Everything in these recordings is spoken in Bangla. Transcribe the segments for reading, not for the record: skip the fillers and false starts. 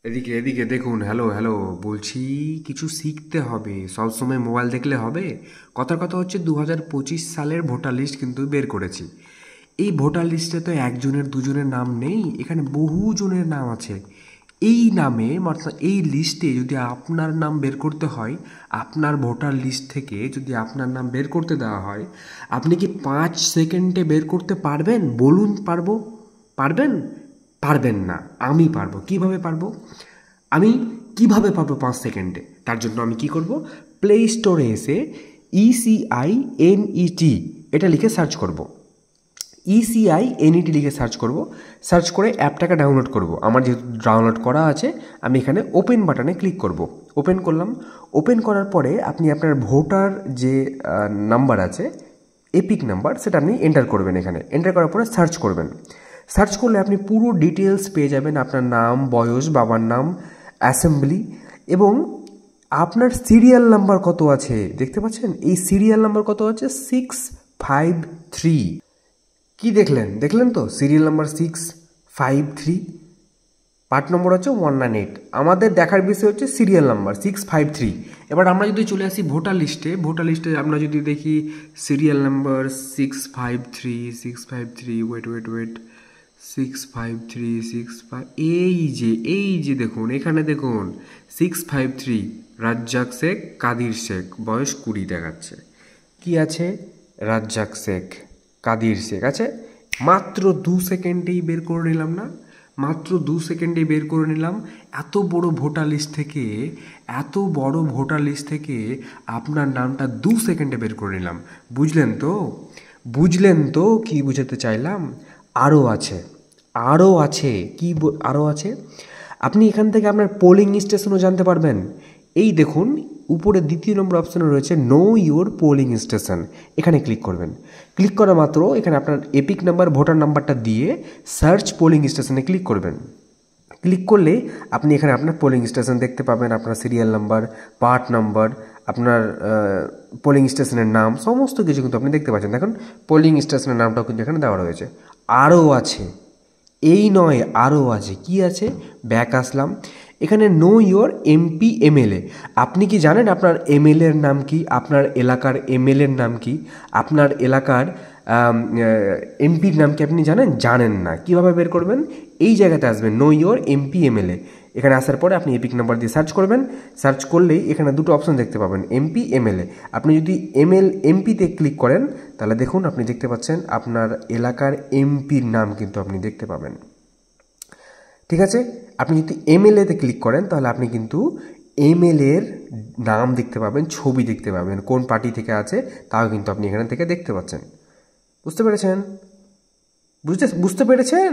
এদিকে এদিকে দেখুন। হ্যালো হ্যালো, বলছি কিছু শিখতে হবে, সবসময় মোবাইল দেখলে হবে? কথার কথা হচ্ছে 2025 সালের ভোটার লিস্ট কিন্তু বের করেছি। এই ভোটার লিস্টে তো একজনের দুজনের নাম নেই, এখানে বহু জনের নাম আছে। এই নামে অর্থাৎ এই লিস্টে যদি আপনার নাম বের করতে হয়, আপনার ভোটার লিস্ট থেকে যদি আপনার নাম বের করতে দেওয়া হয়, আপনি কি 5 সেকেন্ডে বের করতে পারবেন? বলুন, পারবো? পারবেন? পারবেন না। আমি পারবো। কিভাবে পারবো? আমি কিভাবে পারবো 5 সেকেন্ডে? তার জন্য আমি কি করব? প্লে স্টোরে এসে ECINET এটা লিখে সার্চ করব। ECINET লিখে সার্চ করব। সার্চ করে অ্যাপটাকে ডাউনলোড করব। আমার যেহেতু ডাউনলোড করা আছে, আমি এখানে ওপেন বাটনে ক্লিক করব। ওপেন করলাম। ওপেন করার পরে আপনি আপনার ভোটার যে নাম্বার আছে, এপিক নাম্বার, সেটা আপনি এন্টার করবেন। এখানে এন্টার করার পরে সার্চ করবেন। সার্চ করলে আপনি পুরো ডিটেলস পেয়ে যাবেন, আপনার নাম, বয়স, বাবার নাম, অ্যাসেম্বলি এবং আপনার সিরিয়াল নাম্বার কত আছে দেখতে পাচ্ছেন। এই সিরিয়াল নাম্বার কত আছে? 653। কি দেখলেন? দেখলেন তো সিরিয়াল নাম্বার 653, পার্ট নম্বর হচ্ছে 198। আমাদের দেখার বিষয় হচ্ছে সিরিয়াল নাম্বার 653। এবার আমরা যদি চলে আসি ভোটার লিস্টে, ভোটার লিস্টে আমরা যদি দেখি serial number 653, wait wait wait 653, এই যে দেখুন, এখানে দেখুন 653 রাজ্জাক শেখ, কাদির শেখ, বয়স 20 দেখাচ্ছে। কি আছে? রাজ্জাক শেখ, কাদির শেখ আছে। মাত্র 2 সেকেন্ডেই বের করে নিলাম না? মাত্র 2 সেকেন্ডে বের করে নিলাম। এত বড় ভোটার লিস্ট থেকে আপনার নামটা 2 সেকেন্ডে বের করে নিলাম। বুঝলেন তো? বুঝলেন তো কি বুঝাতে চাইলাম? আরও আছে, আরও আছে। কি আরও আছে? আপনি এখান থেকে আপনার পোলিং স্টেশনও জানতে পারবেন। এই দেখুন উপরে 2 নম্বর অপশানে রয়েছে নো ইউর পোলিং স্টেশন। এখানে ক্লিক করবেন। ক্লিক করা মাত্র এখানে আপনার এপিক নাম্বার, ভোটার নাম্বারটা দিয়ে সার্চ পোলিং স্টেশনে ক্লিক করবেন। ক্লিক করলে আপনি এখানে আপনার পোলিং স্টেশন দেখতে পাবেন, আপনার সিরিয়াল নাম্বার, পার্ট নাম্বার, আপনার পোলিং স্টেশনের নাম, সমস্ত কিছু কিন্তু আপনি দেখতে পাচ্ছেন। দেখুন পোলিং স্টেশনের নামটাও কিন্তু এখানে দেওয়া রয়েছে। আরও আছে, এই নয়, আরও আছে। কি আছে? ব্যাক আসলাম। এখানে নো ইয়োর এমপি এমএলএ। আপনি কি জানেন আপনার এমএলএর নাম কি? আপনার এলাকার এমএলএর নাম কি? আপনার এলাকার এমপির নাম কি আপনি জানেন? জানেন না। কিভাবে বের করবেন? এই জায়গাতে আসবেন নো ইয়োর এমপি এমএলএ। এখানে আসার পরে আপনি এপিক নাম্বার দিয়ে সার্চ করবেন। সার্চ করলেই এখানে 2টো অপশন দেখতে পাবেন, এমপি, এমএলএ। আপনি যদি এমপিতে ক্লিক করেন তাহলে দেখুন আপনি দেখতে পাচ্ছেন আপনার এলাকার এমপির নাম কিন্তু আপনি দেখতে পাবেন। ঠিক আছে? আপনি যদি এমএলএতে ক্লিক করেন তাহলে আপনি কিন্তু এমএলএর নাম দেখতে পাবেন, ছবি দেখতে পাবেন, কোন পার্টি থেকে আছে তাও কিন্তু আপনি এখান থেকে দেখতে পাচ্ছেন। বুঝতে পেরেছেন? বুঝতে পেরেছেন?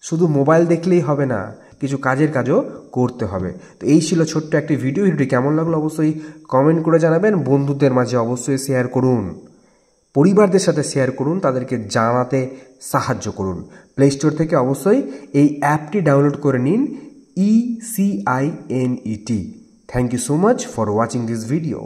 শুধু মোবাইল দেখলেই হবে না, কিছু কাজও করতে হবে। তো এই ছিল ছোট্ট একটি ভিডিওটি কেমন লাগলো অবশ্যই কমেন্ট করে জানাবেন। বন্ধুদের মাঝে অবশ্যই শেয়ার করুন, পরিবারদের সাথে শেয়ার করুন, তাদেরকে জানাতে সাহায্য করুন। প্লে স্টোর থেকে অবশ্যই এই অ্যাপটি ডাউনলোড করে নিন, ECINET। Thank you so much for watching this video.